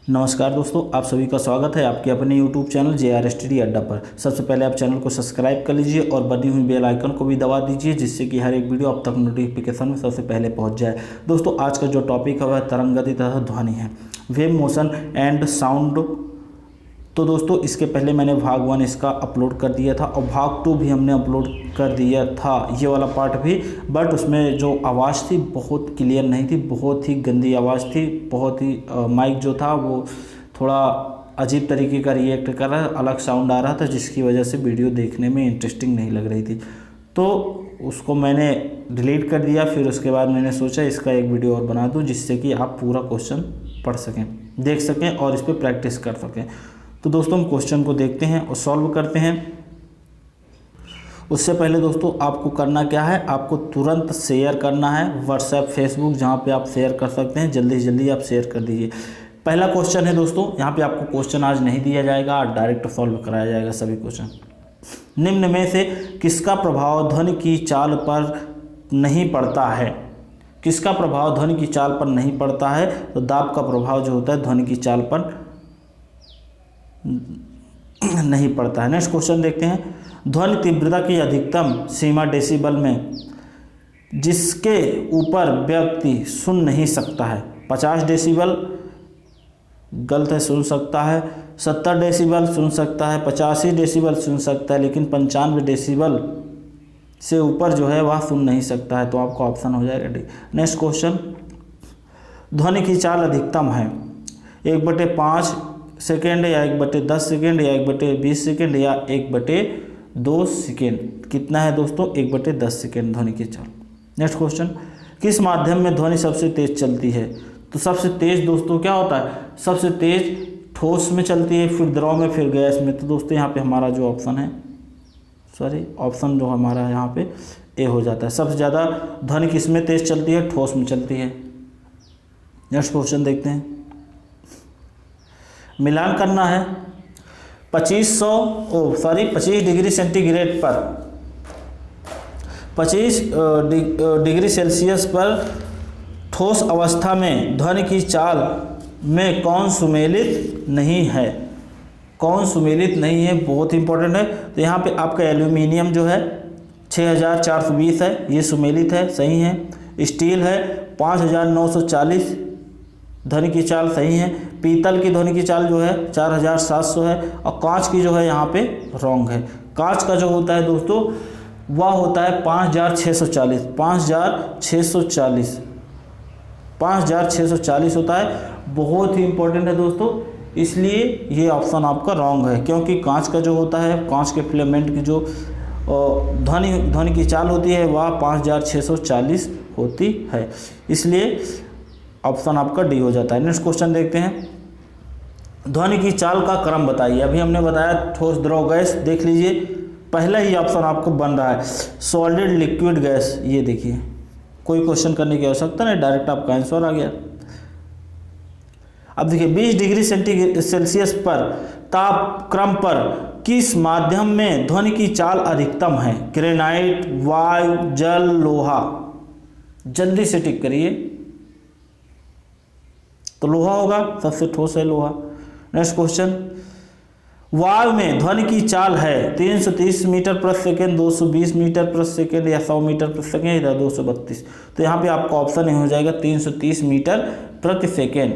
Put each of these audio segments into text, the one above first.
नमस्कार दोस्तों, आप सभी का स्वागत है आपके अपने YouTube चैनल JR स्टडी अड्डा पर। सबसे पहले आप चैनल को सब्सक्राइब कर लीजिए और बनी हुई बेल आइकन को भी दबा दीजिए, जिससे कि हर एक वीडियो आप तक नोटिफिकेशन में सबसे पहले पहुंच जाए। दोस्तों, आज का जो टॉपिक है वह तरंग गति तथा ध्वनि है, वेव मोशन एंड साउंड। तो दोस्तों, इसके पहले मैंने भाग 1 इसका अपलोड कर दिया था और भाग 2 भी हमने अपलोड कर दिया था, ये वाला पार्ट भी। बट उसमें जो आवाज़ थी बहुत क्लियर नहीं थी, बहुत ही गंदी आवाज़ थी, बहुत ही माइक जो था वो थोड़ा अजीब तरीके का रिएक्ट कर रहा, अलग साउंड आ रहा था, जिसकी वजह से वीडियो देखने में इंटरेस्टिंग नहीं लग रही थी। तो उसको मैंने डिलीट कर दिया। फिर उसके बाद मैंने सोचा इसका एक वीडियो और बना दूँ, जिससे कि आप पूरा क्वेश्चन पढ़ सकें, देख सकें और इस पर प्रैक्टिस कर सकें। तो दोस्तों, हम क्वेश्चन को देखते हैं और सॉल्व करते हैं। उससे पहले दोस्तों, आपको करना क्या है, आपको तुरंत शेयर करना है व्हाट्सएप, फेसबुक, जहाँ पे आप शेयर कर सकते हैं। जल्दी से जल्दी आप शेयर कर दीजिए। पहला क्वेश्चन है दोस्तों, यहाँ पे आपको क्वेश्चन आज नहीं दिया जाएगा, आज डायरेक्ट सॉल्व कराया जाएगा सभी क्वेश्चन। निम्न में से किसका प्रभाव ध्वनि की चाल पर नहीं पड़ता है? किसका प्रभाव ध्वनि की चाल पर नहीं पड़ता है? तो दाब का प्रभाव जो होता है ध्वनि की चाल पर नहीं पड़ता है। नेक्स्ट क्वेश्चन देखते हैं। ध्वनि तीव्रता की अधिकतम सीमा डेसिबल में जिसके ऊपर व्यक्ति सुन नहीं सकता है। 50 डेसिबल गलत है, सुन सकता है। 70 डेसिबल सुन सकता है। 85 डेसिबल सुन सकता है, लेकिन 95 डेसिबल से ऊपर जो है वह सुन नहीं सकता है। तो आपका ऑप्शन हो जाएगा डी। Next question. ध्वनि की चाल अधिकतम है 1/5 सेकेंड या 1/10 सेकेंड या 1/20 सेकेंड या 1/2 सेकेंड। कितना है दोस्तों? 1/10 सेकेंड ध्वनि की चाल। Next question. किस माध्यम में ध्वनि सबसे तेज चलती है? तो सबसे तेज दोस्तों क्या होता है? सबसे तेज ठोस में चलती है, फिर द्रव में, फिर गैस में। तो दोस्तों, यहाँ पे हमारा जो ऑप्शन है, ऑप्शन जो हमारा यहाँ पे ए हो जाता है। सबसे ज़्यादा ध्वनि किस में तेज चलती है? ठोस में चलती है। नेक्स्ट क्वेश्चन देखते हैं। मिलान करना है 25 डिग्री सेंटीग्रेड पर 25 डिग्री सेल्सियस पर ठोस अवस्था में ध्वनि की चाल में कौन सुमेलित नहीं है? कौन सुमेलित नहीं है, बहुत इंपॉर्टेंट है। तो यहाँ पे आपका एल्यूमिनियम जो है 6420 है, ये सुमेलित है, सही है। स्टील है 5940 ध्वनि की चाल, सही है। पीतल की ध्वनि की चाल जो है 4700 है। और कांच की जो है यहाँ पे रॉन्ग है। कांच का जो होता है दोस्तों वह होता है 5640 5640 होता है। बहुत ही इंपॉर्टेंट है दोस्तों, इसलिए ये ऑप्शन आपका रॉन्ग है, क्योंकि कांच का जो होता है, कांच के फिलामेंट की जो ध्वनि की चाल होती है वह 5640 होती है, इसलिए ऑप्शन आपका डी हो जाता है। नेक्स्ट क्वेश्चन देखते हैं। ध्वनि की चाल का क्रम बताइए। अभी हमने बताया ठोस, द्रव, गैस। देख लीजिए, पहला ही ऑप्शन आपको बन रहा है सॉलिड, लिक्विड, गैस। ये देखिए, कोई क्वेश्चन करने की आवश्यकता नहीं, डायरेक्ट आपका आंसर आ गया। अब देखिए, 20 डिग्री सेल्सियस पर ताप क्रम पर किस माध्यम में ध्वनि की चाल अधिकतम है? ग्रेनाइट, वायु, जल, लोहा। जल्दी से टिक करिए। तो लोहा होगा, सबसे ठोस है लोहा। Next question. वायु में ध्वनि की चाल है 330 मीटर प्रति सेकेंड, 220 मीटर प्रति सेकेंड या 100 मीटर प्रति सेकेंड या 232। तो यहाँ पे आपका ऑप्शन हो जाएगा 330 मीटर प्रति सेकेंड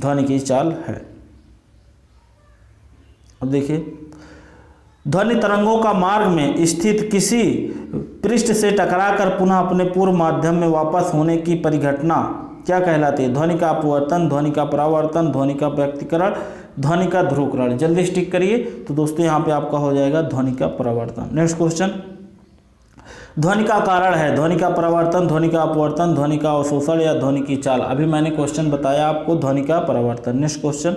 ध्वनि की चाल है। अब देखिए, ध्वनि तरंगों का मार्ग में स्थित किसी पृष्ठ से टकराकर पुनः अपने पूर्व माध्यम में वापस होने की परिघटना क्या कहलाती है? ध्वनि का अपवर्तन, ध्वनि का परावर्तन, ध्वनि का व्यक्तीकरण, ध्वनि का ध्रुवकरण। जल्दी स्टिक करिए। तो दोस्तों, यहाँ पे आपका हो जाएगा ध्वनि का परावर्तन। Next question. ध्वनि का कारण है ध्वनि का परावर्तन, ध्वनि का अपवर्तन, ध्वनि का अवशोषण या ध्वनि की चाल। अभी मैंने क्वेश्चन बताया आपको, ध्वनि का परावर्तन। Next question.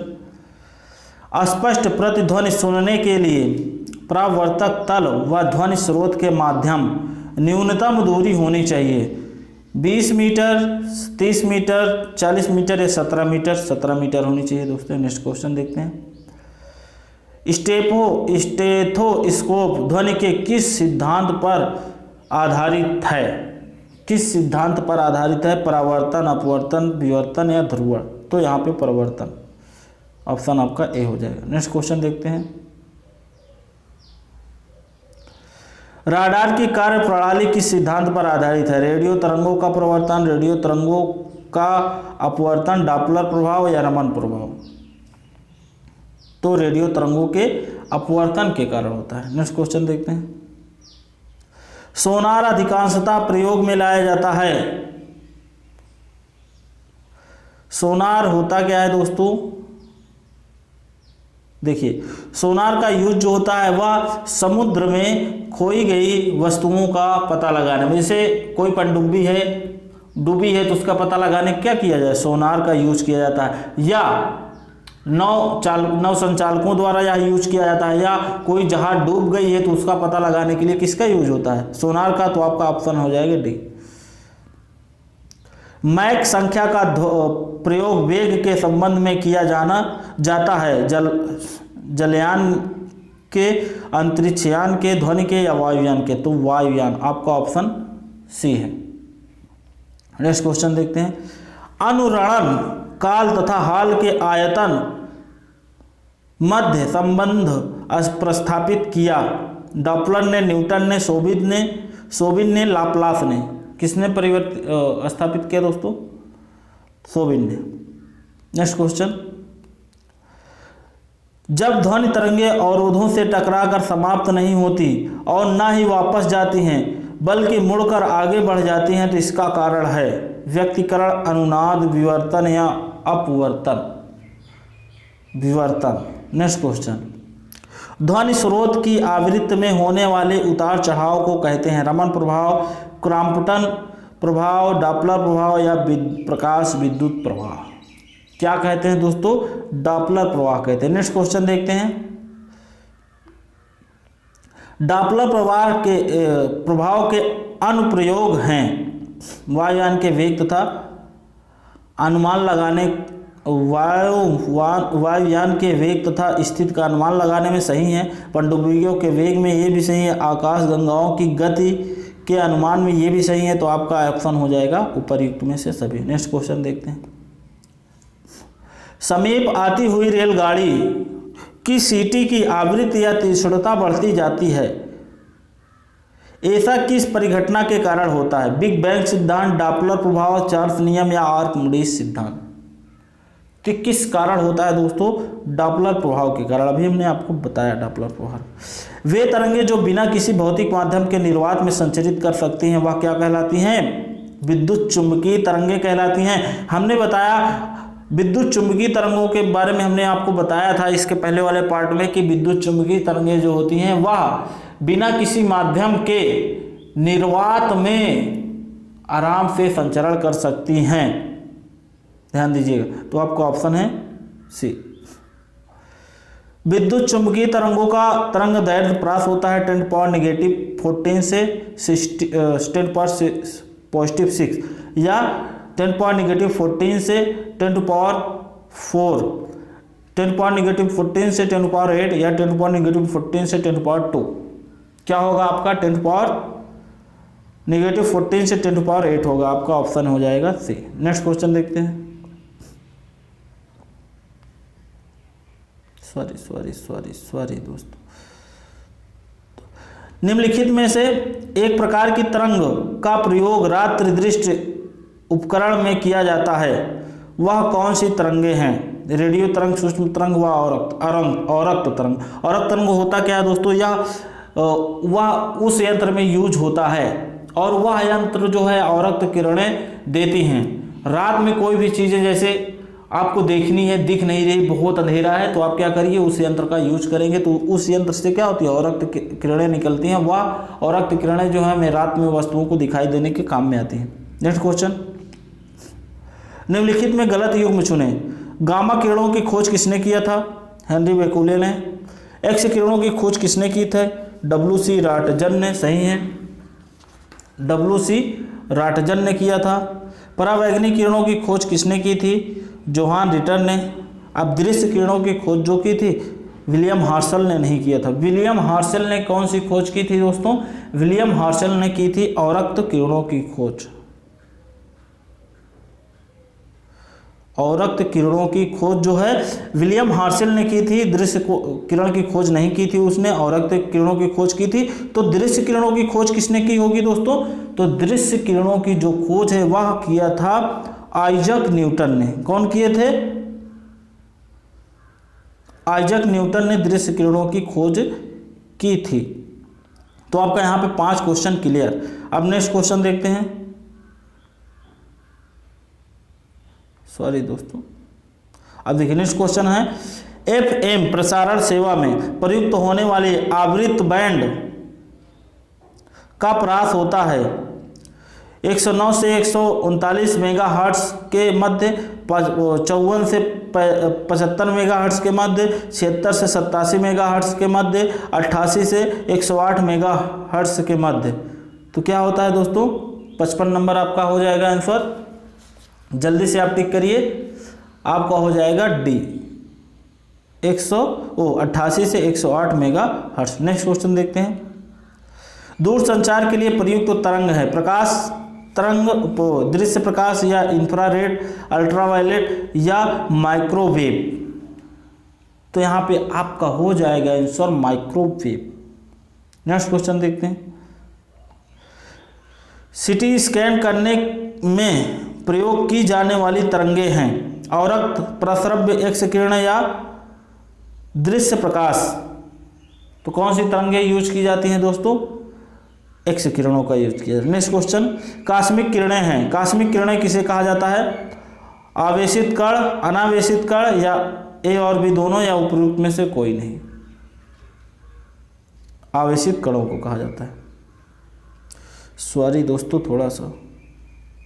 स्पष्ट प्रतिध्वनि सुनने के लिए परावर्तक तल व ध्वनि स्रोत के माध्यम न्यूनतम दूरी होनी चाहिए। 20 मीटर, 30 मीटर, 40 मीटर या 17 मीटर। 17 मीटर होनी चाहिए दोस्तों। नेक्स्ट क्वेश्चन देखते हैं। स्टेथोस्कोप ध्वनि के किस सिद्धांत पर आधारित है? किस सिद्धांत पर आधारित है? परावर्तन, अपवर्तन, विवर्तन या ध्रुवण। तो यहाँ पे परावर्तन। ऑप्शन आपका ए हो जाएगा। नेक्स्ट क्वेश्चन देखते हैं। राडार की कार्य प्रणाली किस सिद्धांत पर आधारित है? रेडियो तरंगों का प्रवर्तन, रेडियो तरंगों का अपवर्तन, डॉपलर प्रभाव या रमन प्रभाव? तो रेडियो तरंगों के अपवर्तन के कारण होता है। नेक्स्ट क्वेश्चन देखते हैं। सोनार अधिकांशतः प्रयोग में लाया जाता है। सोनार होता क्या है दोस्तों? देखिए, सोनार का यूज जो होता है वह समुद्र में खोई गई वस्तुओं का पता लगाने में, जैसे कोई पनडुब्बी है, डूबी है तो उसका पता लगाने क्या किया जाए? सोनार का यूज किया जाता है। या नौ संचालकों द्वारा यह यूज किया जाता है, या कोई जहाज डूब गई है तो उसका पता लगाने के लिए किसका यूज होता है? सोनार का। तो आपका ऑप्शन हो जाएगा डी। मैक संख्या का प्रयोग वेग के संबंध में किया जाता है। जलयान के, अंतरिक्षयान के, ध्वनि के या वायुयान के? तो वायुयान। आपका ऑप्शन सी है। नेक्स्ट क्वेश्चन देखते हैं। अनुरणन काल तथा हाल के आयतन मध्य संबंध प्रस्थापित किया। डॉपलर ने, न्यूटन ने, सोबिन ने, लाप्लास ने? किसने स्थापित किया दोस्तों? सोबिन ने। Next question. जब ध्वनि तरंगे अवरोधों से टकराकर समाप्त नहीं होती और ना ही वापस जाती हैं बल्कि मुड़कर आगे बढ़ जाती हैं तो इसका कारण है व्यक्तिकरण, अनुनाद, विवर्तन या अपवर्तन? विवर्तन। Next question. ध्वनि स्रोत की आवृत्ति में होने वाले उतार चढ़ाव को कहते हैं रमन प्रभाव, क्रॉम्पटन प्रभाव, डॉपलर प्रभाव या प्रकाश विद्युत प्रभाव? क्या कहते हैं दोस्तों? डॉपलर प्रभाव कहते हैं। नेक्स्ट क्वेश्चन देखते हैं। डॉपलर प्रभाव के अनुप्रयोग हैं वायुयान के वेग तथा अनुमान लगाने, वायुयान के वेग तथा स्थिति का अनुमान लगाने में सही है। पनडुब्बियों के वेग में ये भी सही है। आकाश गंगाओं की गति के अनुमान में ये भी सही है। तो आपका ऑप्शन हो जाएगा उपर्युक्त में से सभी। नेक्स्ट क्वेश्चन देखते हैं। समीप आती हुई रेलगाड़ी की सीटी की आवृत्ति या तीक्ष्णता बढ़ती जाती है, ऐसा किस परिघटना के कारण होता है? बिग बैंग सिद्धांत, डॉपलर प्रभाव, चार्ल्स नियम या आर्किमिडीज सिद्धांत? तो किस कारण होता है दोस्तों? डॉपलर प्रभाव के कारण। अभी हमने आपको बताया डॉपलर प्रभाव। वे तरंगे जो बिना किसी भौतिक माध्यम के निर्वात में संचरित कर सकती हैं वह क्या कहलाती हैं? विद्युत चुंबकीय तरंगे कहलाती हैं। हमने बताया विद्युत चुंबकीय तरंगों के बारे में, हमने आपको बताया था इसके पहले वाले पार्ट में कि विद्युत चुंबकीय तरंगे जो होती हैं वह बिना किसी माध्यम के निर्वात में आराम से संचरण कर सकती हैं। ध्यान दीजिएगा। तो आपका ऑप्शन है सी। विद्युत चुंबकीय तरंगों का तरंग दैर्ध्य प्राप्त होता है 10⁻⁻14 से 10⁻⁻6 या 10⁻⁻14 से 10⁻⁴, 10⁻⁻14 से 10⁻8 या 10⁻⁻14 से 10⁻2? क्या होगा आपका? 10⁻⁻14 से 10⁻8 होगा। आपका ऑप्शन हो जाएगा सी। नेक्स्ट क्वेश्चन देखते हैं। सॉरी दोस्तों। निम्नलिखित में से एक प्रकार की तरंग का प्रयोग रात्रि दृष्टि उपकरण में किया जाता है, वह कौन सी तरंगे हैं? रेडियो तरंग, सूक्ष्म तरंग व औरक्त तरंग। औरक्त तरंग होता क्या है दोस्तों? वह उस यंत्र में यूज होता है और वह यंत्र जो है औरक्त किरणें देती हैं। रात में कोई भी चीज़ें जैसे आपको देखनी है, दिख नहीं रही, बहुत अंधेरा है, तो आप क्या करिए? उस यंत्र का यूज करेंगे तो उस यंत्र से क्या होती है? औरक्त किरणें निकलती हैं। वह औरक्त किरणें जो है हमें रात में वस्तुओं को दिखाई देने के काम में आती हैं। Next question. निम्नलिखित में गलत युग्म चुने। गामा किरणों की खोज किसने किया था? हेनरी बेकुले ने। एक्स किरणों की खोज किसने की थी? WC राटजन ने। सही है, WC राटजन ने किया था। परावैंगनी किरणों की खोज किसने की थी? जोहान रिटर ने। अब दृश्य किरणों की खोज जो की थी विलियम हर्शल ने नहीं किया था। विलियम हर्शल ने कौन सी खोज की थी दोस्तों? विलियम हर्शल ने की थी औरक्त किरणों की खोज। अवरक्त किरणों की खोज जो है विलियम हार्शेल ने की थी। दृश्य किरण की खोज नहीं की थी उसने, अवरक्त किरणों की खोज की थी। तो दृश्य किरणों की खोज किसने की होगी दोस्तों? तो दृश्य किरणों की जो खोज है वह किया था आइजैक न्यूटन ने। कौन किए थे? आइजैक न्यूटन ने दृश्य किरणों की खोज की थी। तो आपका यहाँ पे 5 क्वेश्चन क्लियर। अब नेक्स्ट क्वेश्चन देखते हैं। सॉरी दोस्तों, अब देखिए नेक्स्ट क्वेश्चन है, FM प्रसारण सेवा में प्रयुक्त होने वाली आवृत्ति बैंड का प्रयास होता है 109 से 139 मेगाहर्ट्ज के मध्य, 54 से 75 मेगाहर्ट्ज के मध्य, 76 से 87 मेगाहर्ट्ज के मध्य, 88 से 108 मेगाहर्ट्ज के मध्य। तो क्या होता है दोस्तों? 55 नंबर आपका हो जाएगा आंसर। जल्दी से आप टिक करिए, आपका हो जाएगा डी 88 से 108 मेगाहर्ट्ज। नेक्स्ट क्वेश्चन देखते हैं। दूर संचार के लिए प्रयुक्त तरंग है प्रकाश तरंग, दृश्य प्रकाश या इंफ्रारेड, अल्ट्रावायलेट या माइक्रोवेव। तो यहाँ पे आपका हो जाएगा आंसर माइक्रोवेव। नेक्स्ट क्वेश्चन देखते हैं। सीटी स्कैन करने में प्रयोग की जाने वाली तरंगे हैं अवरक्त, प्रसरव्य, एक्स किरण या दृश्य प्रकाश। तो कौन सी तरंगे यूज की जाती हैं दोस्तों? एक्स किरणों का यूज किया जाता है। नेक्स्ट क्वेश्चन, कास्मिक किरणें हैं। कास्मिक किरणें किसे कहा जाता है? आवेशित कण, अनावेशित कण या ए और बी दोनों या उपयुक्त में से कोई नहीं? आवेशित कणों को कहा जाता है। सॉरी दोस्तों, थोड़ा सा